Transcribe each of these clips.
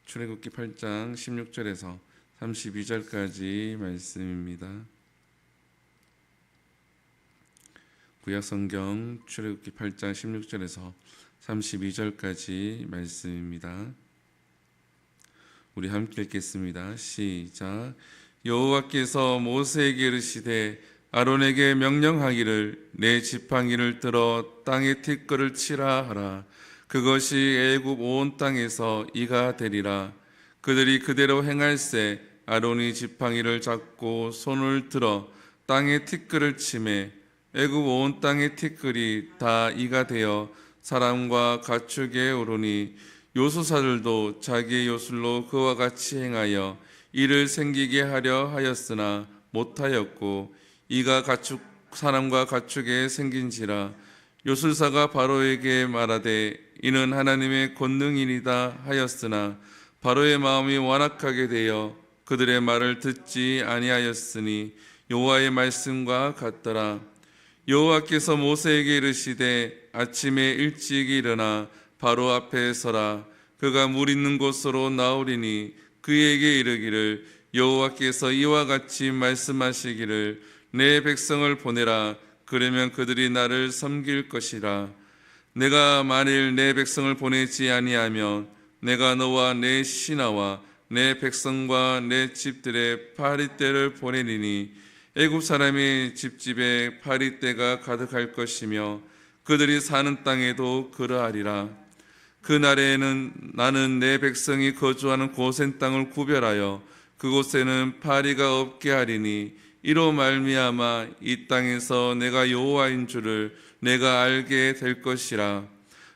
출애굽기 8장 16절에서 32절까지 말씀입니다. 구약성경 출애굽기 8장 16절에서 32절까지 말씀입니다. 우리 함께 읽겠습니다. 시작. 여호와께서 모세에게 이르시되 아론에게 명령하기를 내 지팡이를 들어 땅에 티끌을 치라 하라. 그것이 애굽 온 땅에서 이가 되리라. 그들이 그대로 행할세 아론이 지팡이를 잡고 손을 들어 땅에 티끌을 치매 애굽 온 땅의 티끌이 다 이가 되어 사람과 가축에 오르니 요술사들도 자기의 요술로 그와 같이 행하여 이를 생기게 하려 하였으나 못하였고 이가 사람과 가축에 생긴지라. 요술사가 바로에게 말하되 이는 하나님의 권능이니이다 하였으나 바로의 마음이 완악하게 되어 그들의 말을 듣지 아니하였으니 여호와의 말씀과 같더라. 여호와께서 모세에게 이르시되 아침에 일찍 일어나 바로 앞에 서라. 그가 물 있는 곳으로 나오리니 그에게 이르기를 여호와께서 이와 같이 말씀하시기를 내 백성을 보내라. 그러면 그들이 나를 섬길 것이라. 내가 만일 내 백성을 보내지 아니하면 내가 너와 내 신하와 내 백성과 내 집들의 파리떼를 보내리니 애굽 사람의 집집에 파리떼가 가득할 것이며 그들이 사는 땅에도 그러하리라. 그날에는 나는 내 백성이 거주하는 고센 땅을 구별하여 그곳에는 파리가 없게 하리니 이로 말미암아 이 땅에서 내가 여호와인 줄을 내가 알게 될 것이라.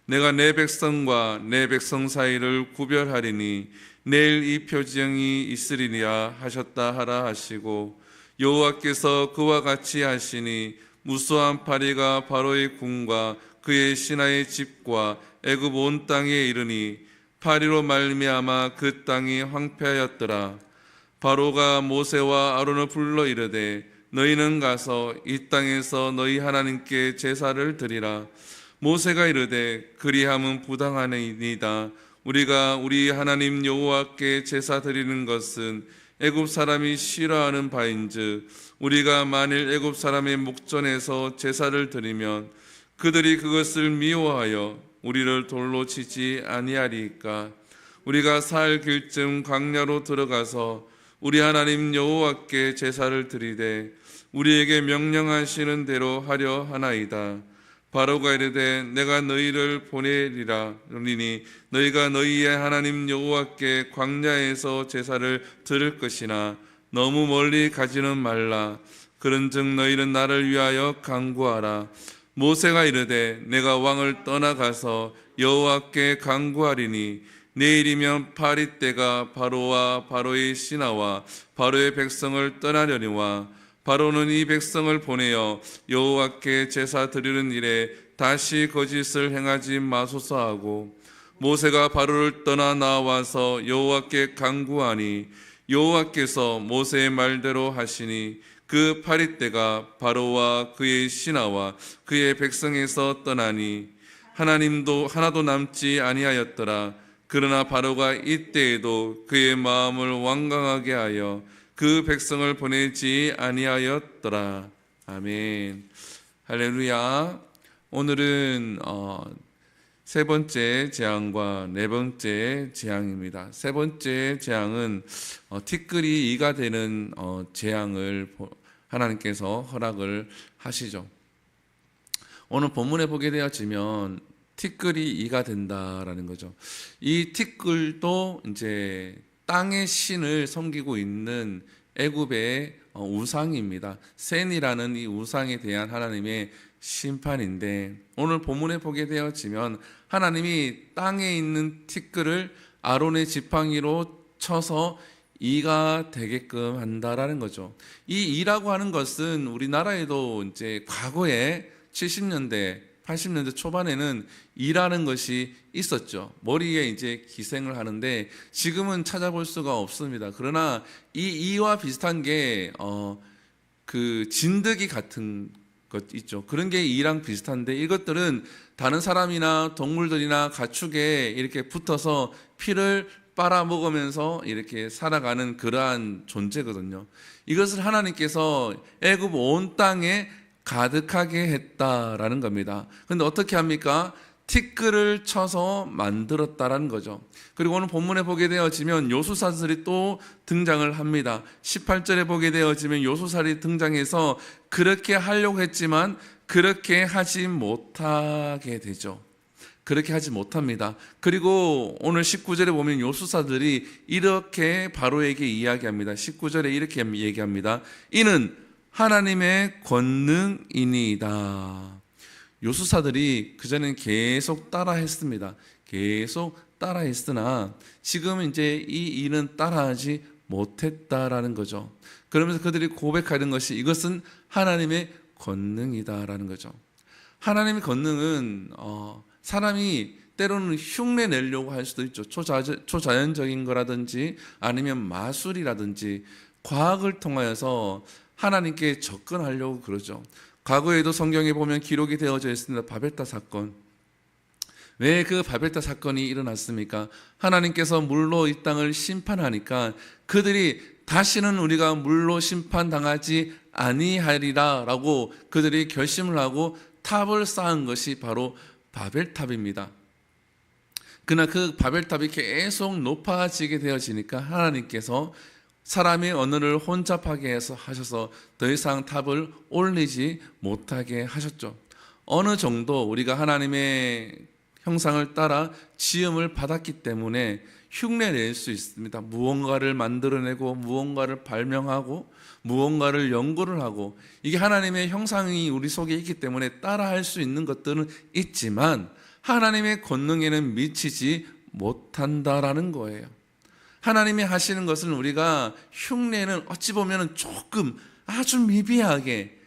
내가 내 백성과 내 백성 사이를 구별하리니 내일 이 표징이 있으리라 하셨다 하라 하시고 여호와께서 그와 같이 하시니 무수한 파리가 바로의 궁과 그의 신하의 집과 애굽 온 땅에 이르니 파리로 말미암아 그 땅이 황폐하였더라. 바로가 모세와 아론을 불러 이르되 너희는 가서 이 땅에서 너희 하나님께 제사를 드리라. 모세가 이르되 그리함은 부당하니이다. 우리가 우리 하나님 여호와께 제사 드리는 것은 애굽 사람이 싫어하는 바인즉 우리가 만일 애굽 사람의 목전에서 제사를 드리면 그들이 그것을 미워하여 우리를 돌로 치지 아니하리이까. 우리가 살 길쯤 광야로 들어가서 우리 하나님 여호와께 제사를 드리되 우리에게 명령하시는 대로 하려 하나이다. 바로가 이르되 내가 너희를 보내리라. 그러니 너희가 너희의 하나님 여호와께 광야에서 제사를 드릴 것이나 너무 멀리 가지는 말라. 그런즉 너희는 나를 위하여 간구하라. 모세가 이르되 내가 왕을 떠나가서 여호와께 간구하리니 내일이면 파리떼가 바로와 바로의 신하와 바로의 백성을 떠나려니와 바로는 이 백성을 보내어 여호와께 제사 드리는 일에 다시 거짓을 행하지 마소서 하고 모세가 바로를 떠나 나와서 여호와께 간구하니 여호와께서 모세의 말대로 하시니 그 파리떼가 바로와 그의 신하와 그의 백성에서 떠나니 하나님도 하나도 남지 아니하였더라. 그러나 바로가 이때에도 그의 마음을 완강하게 하여 그 백성을 보내지 아니하였더라. 아멘. 할렐루야. 오늘은 세 번째 재앙과 네 번째 재앙입니다. 세 번째 재앙은 티끌이 이가 되는 재앙을 하나님께서 허락을 하시죠. 오늘 본문에 보게 되어지면 티끌이 이가 된다라는 거죠. 이 티끌도 이제 땅의 신을 섬기고 있는 애굽의 우상입니다. 센이라는 이 우상에 대한 하나님의 심판인데 오늘 본문에 보게 되어지면 하나님이 땅에 있는 티끌을 아론의 지팡이로 쳐서 이가 되게끔 한다라는 거죠. 이 이라고 하는 것은 우리나라에도 이제 과거에 70년대 80년대 초반에는 이라는 것이 있었죠. 머리에 이제 기생을 하는데 지금은 찾아볼 수가 없습니다. 그러나 이 이와 비슷한 게 그 진드기 같은 것 있죠. 그런 게 이랑 비슷한데 이것들은 다른 사람이나 동물들이나 가축에 이렇게 붙어서 피를 빨아먹으면서 이렇게 살아가는 그러한 존재거든요. 이것을 하나님께서 애굽 온 땅에 가득하게 했다라는 겁니다. 그런데 어떻게 합니까? 티끌을 쳐서 만들었다라는 거죠. 그리고 오늘 본문에 보게 되어지면 요수사들이 또 등장을 합니다. 18절에 보게 되어지면 요수사들이 등장해서 그렇게 하려고 했지만 그렇게 하지 못하게 되죠. 그렇게 하지 못합니다. 그리고 오늘 19절에 보면 요수사들이 이렇게 바로에게 이야기합니다. 19절에 이렇게 얘기합니다. 이는 하나님의 권능이니이다. 요수사들이 그전엔 계속 따라했습니다. 계속 따라했으나 지금 이제 이 일은 따라하지 못했다라는 거죠. 그러면서 그들이 고백하는 것이 이것은 하나님의 권능이다라는 거죠. 하나님의 권능은 사람이 때로는 흉내 내려고 할 수도 있죠. 초자연적인 거라든지 아니면 마술이라든지 과학을 통하여서 하나님께 접근하려고 그러죠. 과거에도 성경에 보면 기록이 되어져 있습니다. 바벨탑 사건. 왜 그 바벨탑 사건이 일어났습니까? 하나님께서 물로 이 땅을 심판하니까 그들이 다시는 우리가 물로 심판당하지 아니하리라 라고 그들이 결심을 하고 탑을 쌓은 것이 바로 바벨탑입니다. 그러나 그 바벨탑이 계속 높아지게 되어지니까 하나님께서 사람의 언어를 혼잡하게 해서 하셔서 더 이상 탑을 올리지 못하게 하셨죠. 어느 정도 우리가 하나님의 형상을 따라 지음을 받았기 때문에 흉내낼 수 있습니다. 무언가를 만들어내고 무언가를 발명하고 무언가를 연구를 하고 이게 하나님의 형상이 우리 속에 있기 때문에 따라할 수 있는 것들은 있지만 하나님의 권능에는 미치지 못한다라는 거예요. 하나님이 하시는 것은 우리가 흉내는 어찌 보면 조금 아주 미비하게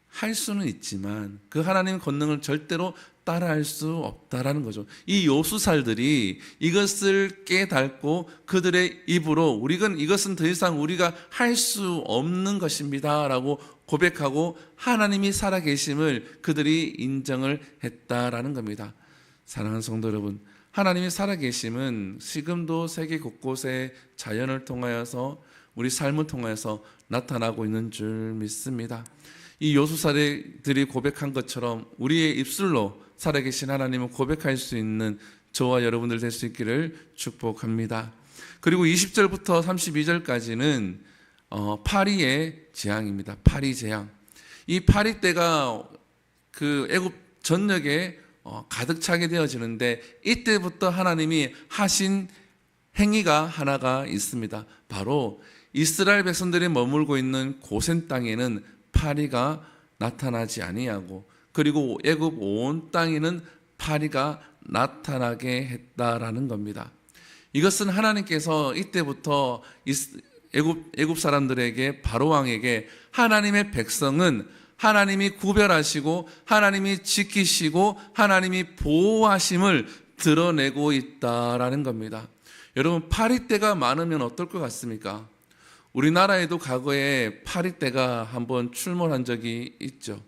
할 수는 있지만 그 하나님의 권능을 절대로 따라할 수 없다라는 거죠. 이 요수살들이 이것을 깨닫고 그들의 입으로 이것은 더 이상 우리가 할 수 없는 것입니다 라고 고백하고 하나님이 살아계심을 그들이 인정을 했다라는 겁니다. 사랑하는 성도 여러분, 하나님이 살아계심은 지금도 세계 곳곳에 자연을 통하여서 우리 삶을 통하여서 나타나고 있는 줄 믿습니다. 이 요수사들이 고백한 것처럼 우리의 입술로 살아계신 하나님을 고백할 수 있는 저와 여러분들 될 수 있기를 축복합니다. 그리고 20절부터 32절까지는 파리의 재앙입니다. 파리 재앙. 이 파리 때가 그 애굽 전역에 가득 차게 되어지는데 이때부터 하나님이 하신 행위가 하나가 있습니다. 바로 이스라엘 백성들이 머물고 있는 고센 땅에는 파리가 나타나지 아니하고 그리고 애굽 온 땅에는 파리가 나타나게 했다라는 겁니다. 이것은 하나님께서 이때부터 애굽 사람들에게 바로 왕에게 하나님의 백성은 하나님이 구별하시고 하나님이 지키시고 하나님이 보호하심을 드러내고 있다라는 겁니다. 여러분, 파리떼가 많으면 어떨 것 같습니까? 우리나라에도 과거에 파리떼가 한번 출몰한 적이 있죠.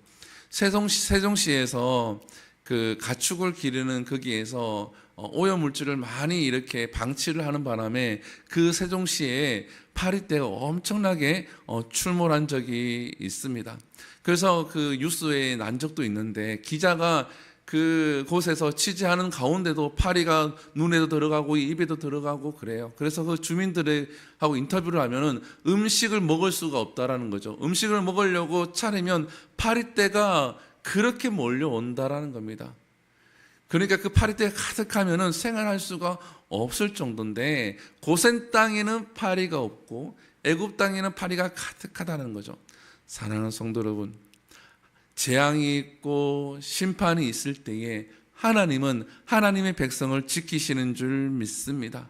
세종시에서 그 가축을 기르는 거기에서 오염물질을 많이 이렇게 방치를 하는 바람에 그 세종시에 파리떼가 엄청나게 출몰한 적이 있습니다. 그래서 그 뉴스에 난 적도 있는데 기자가 그 곳에서 취재하는 가운데도 파리가 눈에도 들어가고 입에도 들어가고 그래요. 그래서 그 주민들하고 인터뷰를 하면은 음식을 먹을 수가 없다라는 거죠. 음식을 먹으려고 차리면 파리떼가 그렇게 몰려온다라는 겁니다. 그러니까 그 파리떼가 가득하면은 생활할 수가 없을 정도인데 고센 땅에는 파리가 없고 애굽 땅에는 파리가 가득하다는 거죠. 사랑하는 성도 여러분, 재앙이 있고 심판이 있을 때에 하나님은 하나님의 백성을 지키시는 줄 믿습니다.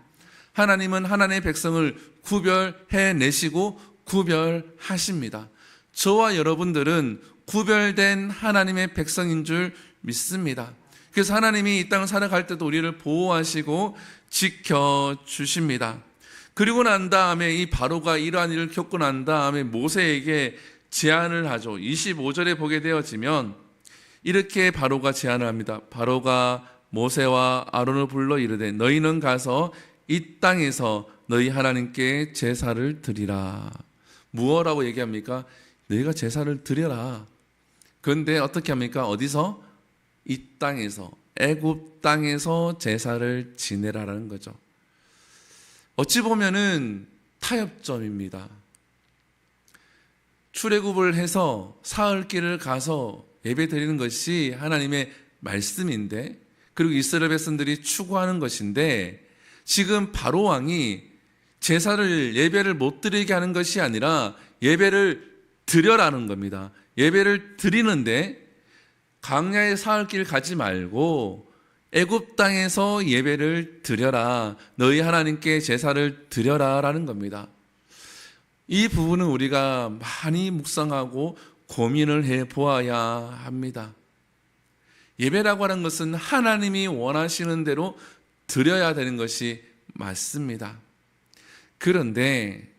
하나님은 하나님의 백성을 구별해내시고 구별하십니다. 저와 여러분들은 구별된 하나님의 백성인 줄 믿습니다. 그래서 하나님이 이 땅을 살아갈 때도 우리를 보호하시고 지켜주십니다. 그리고 난 다음에 이 바로가 이러한 일을 겪고 난 다음에 모세에게 제안을 하죠. 25절에 보게 되어지면 이렇게 바로가 제안을 합니다. 바로가 모세와 아론을 불러 이르되 너희는 가서 이 땅에서 너희 하나님께 제사를 드리라. 무엇라고 얘기합니까? 너희가 제사를 드려라. 그런데 어떻게 합니까? 어디서? 이 땅에서, 애굽 땅에서 제사를 지내라라는 거죠. 어찌 보면은 타협점입니다. 출애굽을 해서 사흘길을 가서 예배 드리는 것이 하나님의 말씀인데, 그리고 이스라엘 백성들이 추구하는 것인데, 지금 바로 왕이 제사를 예배를 못 드리게 하는 것이 아니라 예배를 드려라는 겁니다. 예배를 드리는데 광야의 사흘길 가지 말고 애굽 땅에서 예배를 드려라. 너희 하나님께 제사를 드려라라는 겁니다. 이 부분은 우리가 많이 묵상하고 고민을 해 보아야 합니다. 예배라고 하는 것은 하나님이 원하시는 대로 드려야 되는 것이 맞습니다. 그런데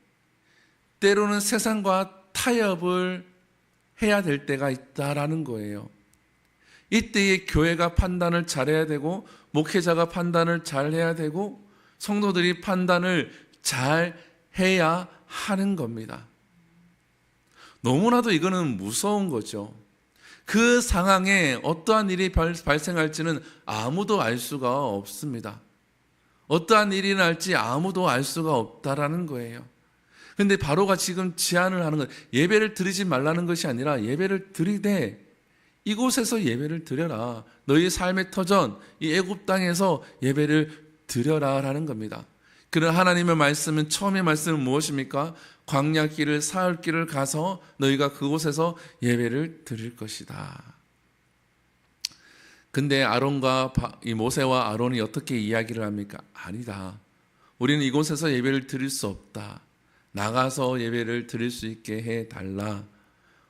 때로는 세상과 타협을 해야 될 때가 있다라는 거예요. 이때에 교회가 판단을 잘해야 되고, 목회자가 판단을 잘해야 되고, 성도들이 판단을 잘 해야 하는 겁니다. 너무나도 이거는 무서운 거죠. 그 상황에 어떠한 일이 발생할지는 아무도 알 수가 없습니다. 어떠한 일이 날지 아무도 알 수가 없다라는 거예요. 그런데 바로가 지금 제안을 하는 것, 예배를 드리지 말라는 것이 아니라 예배를 드리되 이곳에서 예배를 드려라. 너희 삶의 터전, 이 애굽 땅에서 예배를 드려라라는 겁니다. 그런 하나님의 말씀은, 처음의 말씀은 무엇입니까? 광야길을, 사흘길을 가서 너희가 그곳에서 예배를 드릴 것이다. 근데 아론과 이 모세와 아론이 어떻게 이야기를 합니까? 아니다. 우리는 이곳에서 예배를 드릴 수 없다. 나가서 예배를 드릴 수 있게 해달라.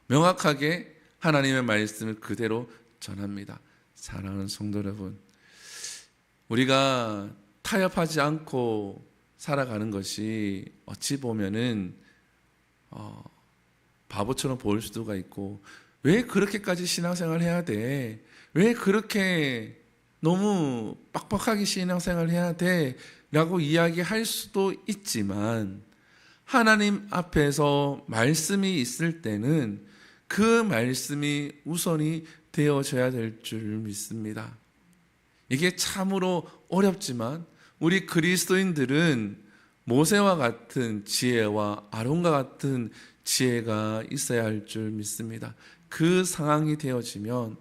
명확하게 하나님의 말씀을 그대로 전합니다. 사랑하는 성도 여러분, 우리가 타협하지 않고 살아가는 것이 어찌 보면은 바보처럼 보일 수도 있고, 왜 그렇게까지 신앙생활 해야 돼? 왜 그렇게 너무 빡빡하게 신앙생활 해야 돼? 라고 이야기할 수도 있지만, 하나님 앞에서 말씀이 있을 때는 그 말씀이 우선이 되어져야 될 줄 믿습니다. 이게 참으로 어렵지만 우리 그리스도인들은 모세와 같은 지혜와 아론과 같은 지혜가 있어야 할 줄 믿습니다. 그 상황이 되어지면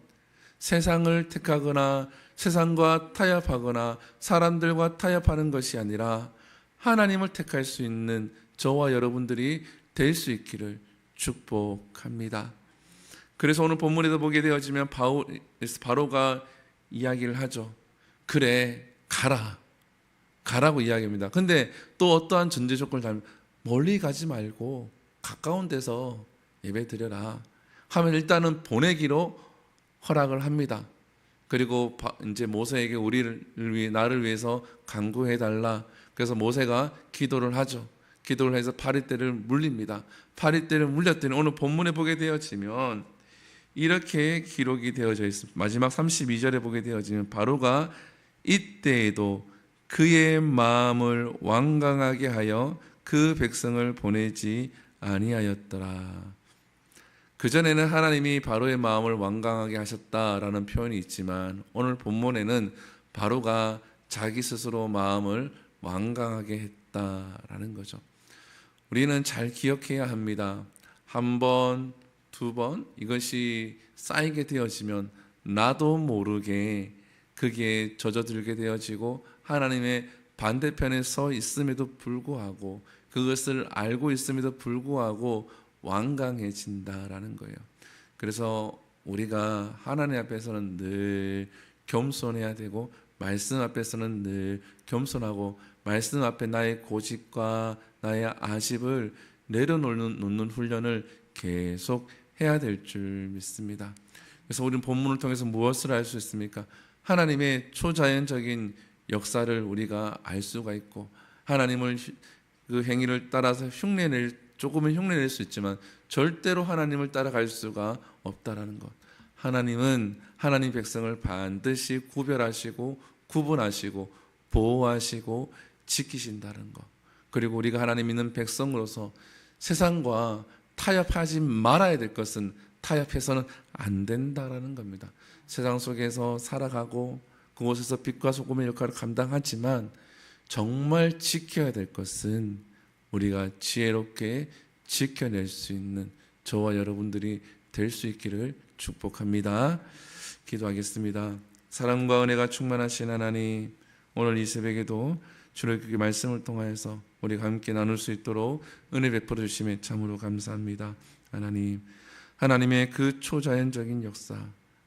세상을 택하거나 세상과 타협하거나 사람들과 타협하는 것이 아니라 하나님을 택할 수 있는 저와 여러분들이 될 수 있기를 축복합니다. 그래서 오늘 본문에도 보게 되어지면 바로가 이야기를 하죠. 그래, 가라고 이야기합니다. 근데 또 어떠한 전제 조건을 달면, 멀리 가지 말고 가까운 데서 예배 드려라 하면 일단은 보내기로 허락을 합니다. 그리고 이제 모세에게 나를 위해서 간구해 달라. 그래서 모세가 기도를 하죠. 기도를 해서 파리떼를 물립니다. 파리떼를 물렸더니 오늘 본문에 보게 되어지면 이렇게 기록이 되어져 있습니다. 마지막 32절에 보게 되어지면 바로가 이때에도 그의 마음을 완강하게 하여 그 백성을 보내지 아니하였더라. 그전에는 하나님이 바로의 마음을 완강하게 하셨다라는 표현이 있지만, 오늘 본문에는 바로가 자기 스스로 마음을 완강하게 했다라는 거죠. 우리는 잘 기억해야 합니다. 한 번, 두 번 이것이 쌓이게 되어지면 나도 모르게 그게 젖어들게 되어지고, 하나님의 반대편에 서 있음에도 불구하고, 그것을 알고 있음에도 불구하고 완강해진다라는 거예요. 그래서 우리가 하나님 앞에서는 늘 겸손해야 되고, 말씀 앞에서는 늘 겸손하고, 말씀 앞에 나의 고집과 나의 아집을 내려놓는 훈련을 계속 해야 될 줄 믿습니다. 그래서 우리는 본문을 통해서 무엇을 알 수 있습니까? 하나님의 초자연적인 역사를 우리가 알 수가 있고, 하나님을 그 행위를 따라서 조금은 흉내낼 수 있지만 절대로 하나님을 따라갈 수가 없다라는 것. 하나님은 하나님 백성을 반드시 구별하시고 구분하시고 보호하시고 지키신다는 것, 그리고 우리가 하나님 믿는 백성으로서 세상과 타협하지 말아야 될 것은 타협해서는 안 된다라는 겁니다. 세상 속에서 살아가고 그곳에서 빛과 소금의 역할을 감당하지만 정말 지켜야 될 것은 우리가 지혜롭게 지켜낼 수 있는 저와 여러분들이 될 수 있기를 축복합니다. 기도하겠습니다. 사랑과 은혜가 충만하신 하나님, 오늘 이 새벽에도 주의 말씀을 통하여서 우리가 함께 나눌 수 있도록 은혜 베풀어 주심에 참으로 감사합니다. 하나님, 하나님의 그 초자연적인 역사,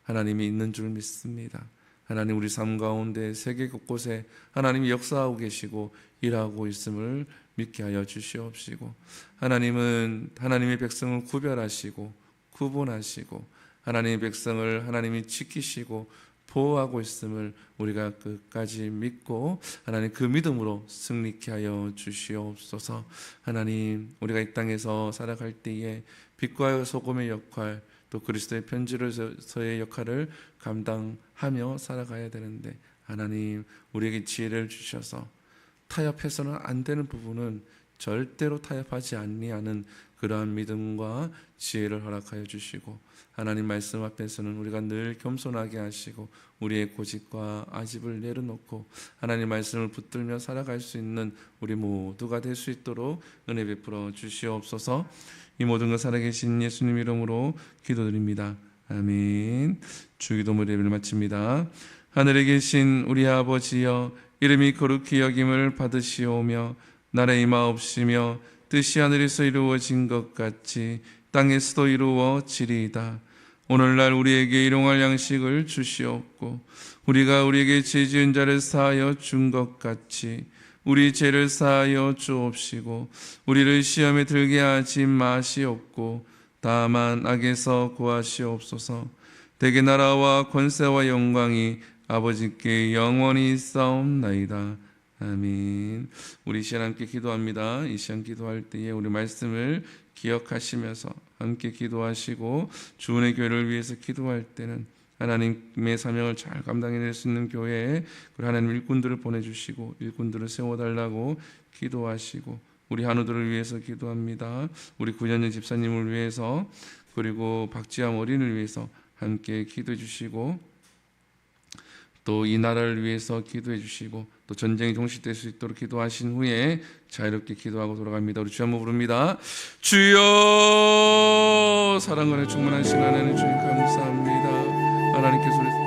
하나님이 있는 줄 믿습니다. 하나님, 우리 삶 가운데 세계 곳곳에 하나님이 역사하고 계시고 일하고 있음을 믿게 하여 주시옵시고, 하나님은 하나님의 백성을 구별하시고 구분하시고 하나님의 백성을 하나님이 지키시고 보호하고 있음을 우리가 끝까지 믿고 하나님 그 믿음으로 승리케 하여 주시옵소서. 하나님, 우리가 이 땅에서 살아갈 때에 빛과 소금의 역할, 또 그리스도의 편지로서의 역할을 감당하며 살아가야 되는데, 하나님 우리에게 지혜를 주셔서 타협해서는 안 되는 부분은 절대로 타협하지 아니하는 그러한 믿음과 지혜를 허락하여 주시고, 하나님 말씀 앞에서는 우리가 늘 겸손하게 하시고 우리의 고집과 아집을 내려놓고 하나님 말씀을 붙들며 살아갈 수 있는 우리 모두가 될 수 있도록 은혜 베풀어 주시옵소서. 이 모든 것 살아계신 예수님 이름으로 기도드립니다. 아멘. 주기도문 예배를 마칩니다. 하늘에 계신 우리 아버지여, 이름이 거룩히 여김을 받으시오며 나라의 임하옵시며 뜻이 하늘에서 이루어진 것 같이 땅에서도 이루어지리이다. 오늘날 우리에게 일용할 양식을 주시옵고 우리가 우리에게 죄 지은 자를 사하여 준 것 같이 우리 죄를 사하여 주옵시고 우리를 시험에 들게 하지 마시옵고 다만 악에서 구하시옵소서. 대개 나라와 권세와 영광이 아버지께 영원히 있사옵나이다. 아멘. 우리 이 시간 함께 기도합니다. 이 시간 기도할 때에 우리 말씀을 기억하시면서 함께 기도하시고 주은의 교회를 위해서 기도할 때는 하나님의 사명을 잘 감당해낼 수 있는 교회에 하나님 일꾼들을 보내주시고 일꾼들을 세워달라고 기도하시고, 우리 한우들을 위해서 기도합니다. 우리 구현영 집사님을 위해서, 그리고 박지암 어린을 위해서 함께 기도해 주시고, 또 이 나라를 위해서 기도해 주시고, 또 전쟁이 종식될 수 있도록 기도하신 후에 자유롭게 기도하고 돌아갑니다. 우리 주여 한번 부릅니다. 주여, 사랑과 은혜 충만하신 하나님 주님 감사합니다. 하나님께서